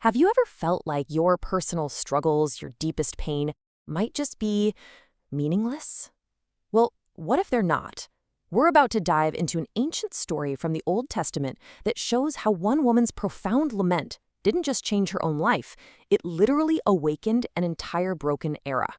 Have you ever felt like your personal struggles, your deepest pain, might just be meaningless? Well, what if they're not? We're about to dive into an ancient story from the Old Testament that shows how one woman's profound lament didn't just change her own life, it literally awakened an entire broken era.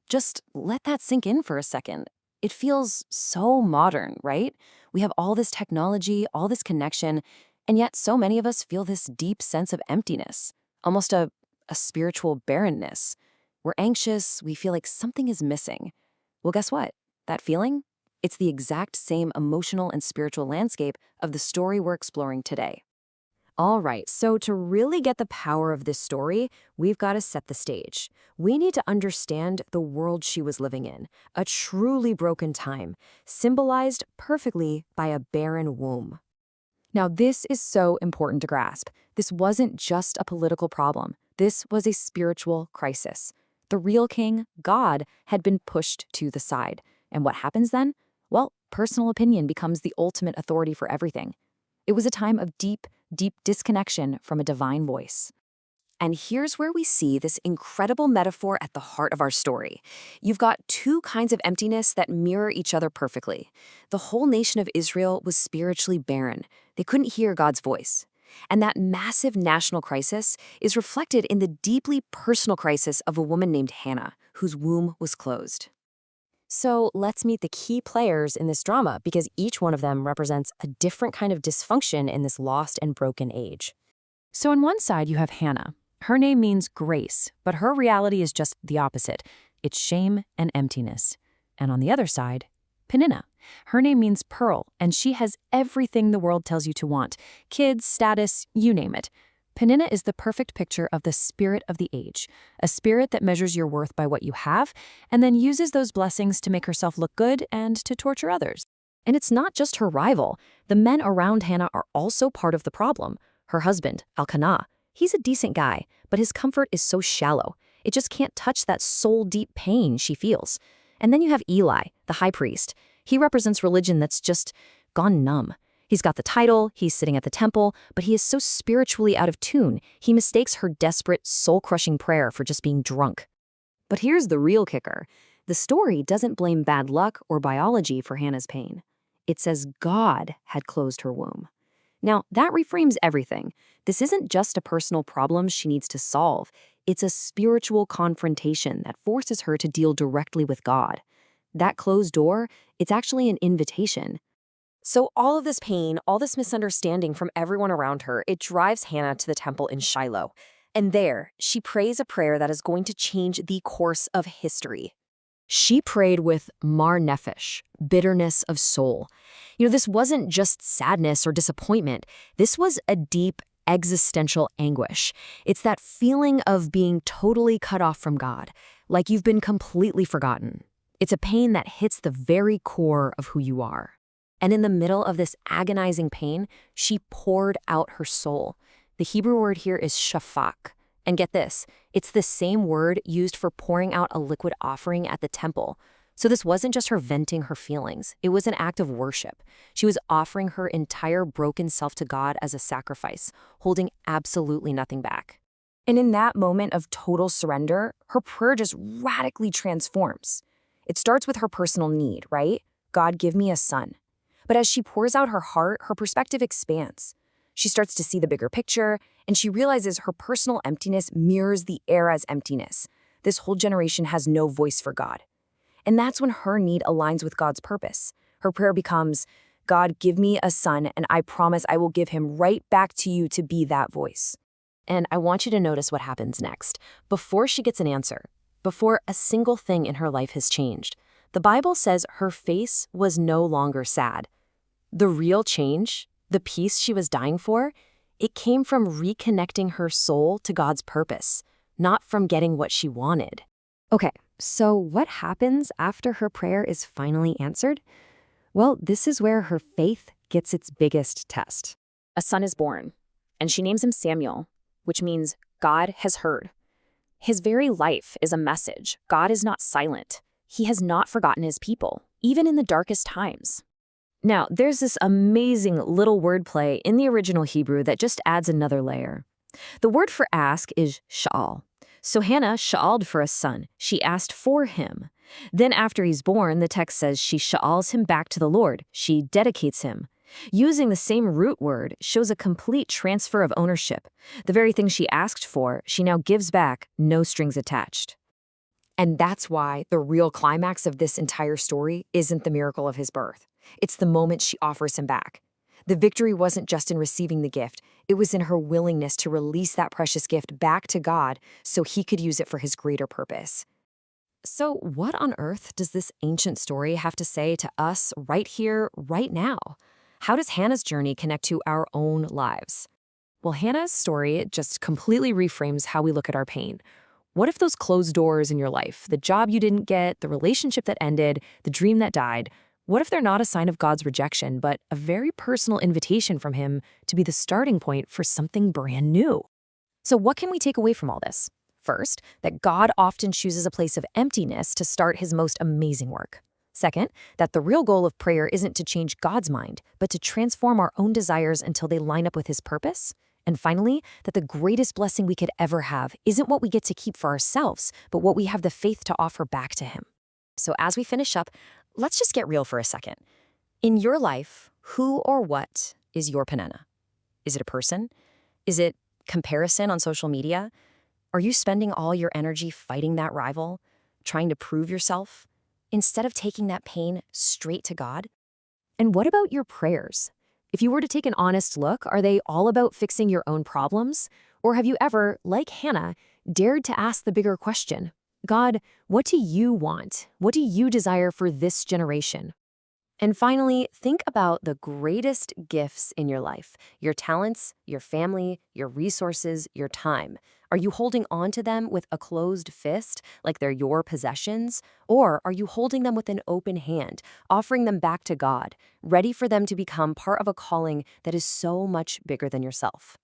Just let that sink in for a second. It feels so modern, right? We have all this technology, all this connection, and yet so many of us feel this deep sense of emptiness, almost a spiritual barrenness. We're anxious, we feel like something is missing. Well, guess what? That feeling? It's the exact same emotional and spiritual landscape of the story we're exploring today. All right, so to really get the power of this story, we've got to set the stage. We need to understand the world she was living in, a truly broken time, symbolized perfectly by a barren womb. Now, this is so important to grasp. This wasn't just a political problem. This was a spiritual crisis. The real king, God, had been pushed to the side. And what happens then? Well, personal opinion becomes the ultimate authority for everything. It was a time of deep disconnection from a divine voice. And here's where we see this incredible metaphor at the heart of our story. You've got two kinds of emptiness that mirror each other perfectly. The whole nation of Israel was spiritually barren. They couldn't hear God's voice. And that massive national crisis is reflected in the deeply personal crisis of a woman named Hannah, whose womb was closed. So let's meet the key players in this drama because each one of them represents a different kind of dysfunction in this lost and broken age. So on one side, you have Hannah. Her name means grace, but her reality is just the opposite. It's shame and emptiness. And on the other side, Peninnah. Her name means pearl, and she has everything the world tells you to want. Kids, status, you name it. Peninnah is the perfect picture of the spirit of the age, a spirit that measures your worth by what you have, and then uses those blessings to make herself look good and to torture others. And it's not just her rival. The men around Hannah are also part of the problem. Her husband, Elkanah, he's a decent guy, but his comfort is so shallow. It just can't touch that soul-deep pain she feels. And then you have Eli, the high priest. He represents religion that's just gone numb. He's got the title, he's sitting at the temple, but he is so spiritually out of tune, he mistakes her desperate, soul-crushing prayer for just being drunk. But here's the real kicker. The story doesn't blame bad luck or biology for Hannah's pain. It says God had closed her womb. Now, that reframes everything. This isn't just a personal problem she needs to solve. It's a spiritual confrontation that forces her to deal directly with God. That closed door, it's actually an invitation. So all of this pain, all this misunderstanding from everyone around her, it drives Hannah to the temple in Shiloh. And there, she prays a prayer that is going to change the course of history. She prayed with mar nefesh, bitterness of soul. This wasn't just sadness or disappointment. This was a deep existential anguish. It's that feeling of being totally cut off from God, like you've been completely forgotten. It's a pain that hits the very core of who you are. And in the middle of this agonizing pain, she poured out her soul. The Hebrew word here is shafak. And get this, it's the same word used for pouring out a liquid offering at the temple. So this wasn't just her venting her feelings. It was an act of worship. She was offering her entire broken self to God as a sacrifice, holding absolutely nothing back. And in that moment of total surrender, her prayer just radically transforms. It starts with her personal need, right? God, give me a son. But as she pours out her heart, her perspective expands. She starts to see the bigger picture, and she realizes her personal emptiness mirrors the era's emptiness. This whole generation has no voice for God. And that's when her need aligns with God's purpose. Her prayer becomes, God, give me a son, and I promise I will give him right back to you to be that voice. And I want you to notice what happens next. Before she gets an answer, before a single thing in her life has changed, the Bible says her face was no longer sad. The real change, the peace she was dying for, it came from reconnecting her soul to God's purpose, not from getting what she wanted. Okay, so what happens after her prayer is finally answered? Well, this is where her faith gets its biggest test. A son is born, and she names him Samuel, which means God has heard. His very life is a message. God is not silent. He has not forgotten his people, even in the darkest times. Now, there's this amazing little wordplay in the original Hebrew that just adds another layer. The word for ask is sha'al. So Hannah sha'aled for a son. She asked for him. Then after he's born, the text says she sha'als him back to the Lord. She dedicates him. Using the same root word shows a complete transfer of ownership. The very thing she asked for, she now gives back, no strings attached. And that's why the real climax of this entire story isn't the miracle of his birth. It's the moment she offers him back. The victory wasn't just in receiving the gift, it was in her willingness to release that precious gift back to God so he could use it for his greater purpose. So what on earth does this ancient story have to say to us right here, right now? How does Hannah's journey connect to our own lives? Well, Hannah's story just completely reframes how we look at our pain. What if those closed doors in your life, the job you didn't get, the relationship that ended, the dream that died, what if they're not a sign of God's rejection, but a very personal invitation from him to be the starting point for something brand new? So what can we take away from all this? First, that God often chooses a place of emptiness to start his most amazing work. Second, that the real goal of prayer isn't to change God's mind, but to transform our own desires until they line up with his purpose. And finally, that the greatest blessing we could ever have isn't what we get to keep for ourselves, but what we have the faith to offer back to him. So as we finish up, let's just get real for a second. In your life, who or what is your penina? Is it a person? Is it comparison on social media? Are you spending all your energy fighting that rival, trying to prove yourself, instead of taking that pain straight to God? And what about your prayers? If you were to take an honest look, are they all about fixing your own problems? Or have you ever, like Hannah, dared to ask the bigger question, God, what do you want? What do you desire for this generation? And finally, think about the greatest gifts in your life, your talents, your family, your resources, your time. Are you holding on to them with a closed fist, like they're your possessions? Or are you holding them with an open hand, offering them back to God, ready for them to become part of a calling that is so much bigger than yourself?